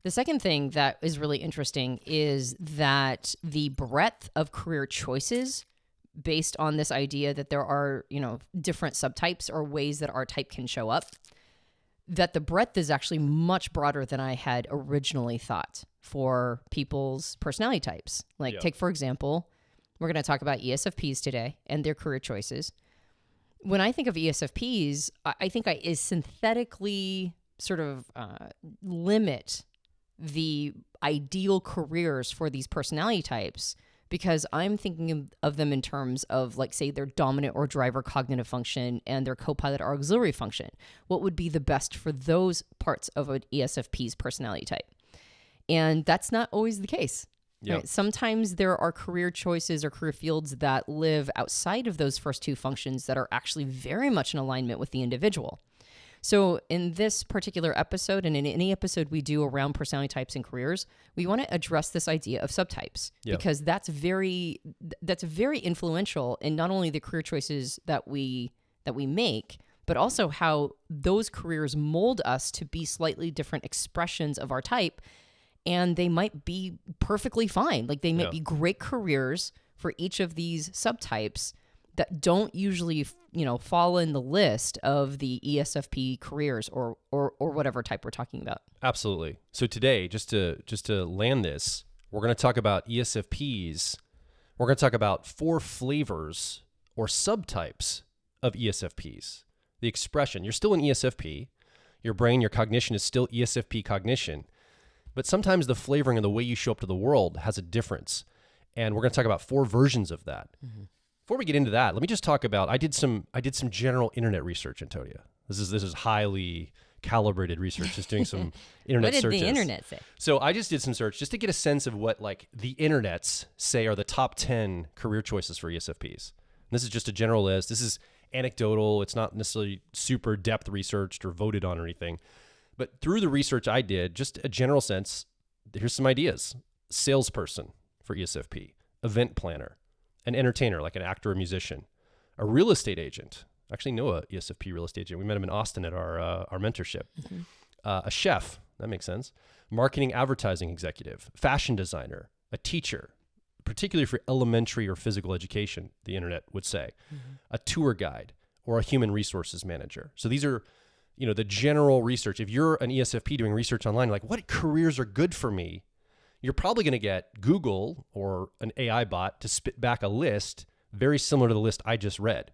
The second thing that is really interesting is that the breadth of career choices based on this idea that there are, different subtypes or ways that our type can show up, that the breadth is actually much broader than I had originally thought for people's personality types. Take, for example, we're going to talk about ESFPs today and their career choices. When I think of ESFPs, I think I synthetically sort of limit the ideal careers for these personality types because I'm thinking of them in terms of, say, their dominant or driver cognitive function and their co-pilot or auxiliary function. What would be the best for those parts of an ESFP's personality type? And that's not always the case. Yep. Right? Sometimes there are career choices or career fields that live outside of those first two functions that are actually very much in alignment with the individual. So in this particular episode, and in any episode we do around personality types and careers, we want to address this idea of subtypes because that's very influential in not only the career choices that we make, but also how those careers mold us to be slightly different expressions of our type. And they might be perfectly fine. They might be great careers for each of these subtypes that don't usually, fall in the list of the ESFP careers or whatever type we're talking about. Absolutely. So today, just to land this, we're going to talk about ESFPs. We're going to talk about 4 flavors or subtypes of ESFPs. The expression, you're still an ESFP. Your brain, your cognition is still ESFP cognition. But sometimes the flavoring and the way you show up to the world has a difference. And we're going to talk about 4 versions of that. Mm-hmm. Before we get into that, let me just talk about, I did some general internet research, Antonia. This is highly calibrated research, just doing some internet searches. What did the internet say? So I just did some search just to get a sense of what the internets say are the top 10 career choices for ESFPs. And this is just a general list. This is anecdotal. It's not necessarily super depth researched or voted on or anything. But through the research I did, just a general sense, here's some ideas. Salesperson for ESFP, event planner, an entertainer like an actor or musician, a real estate agent. I actually know a ESFP real estate agent. We met him in Austin at our mentorship. Mm-hmm. A chef, that makes sense. Marketing advertising executive, fashion designer, a teacher, particularly for elementary or physical education, the internet would say, a tour guide, or a human resources manager. So these are the general research. If you're an ESFP doing research online, what careers are good for me? You're probably going to get Google or an AI bot to spit back a list very similar to the list I just read.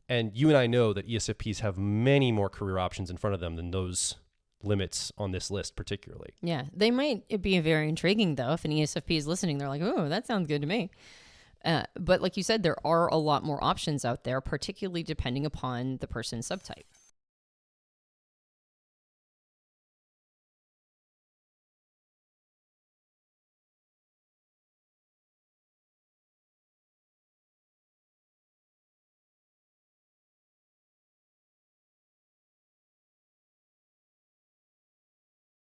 And you and I know that ESFPs have many more career options in front of them than those limits on this list particularly. Yeah, they might be very intriguing though. If an ESFP is listening, they're like, oh, that sounds good to me. But like you said, there are a lot more options out there, particularly depending upon the person's subtype.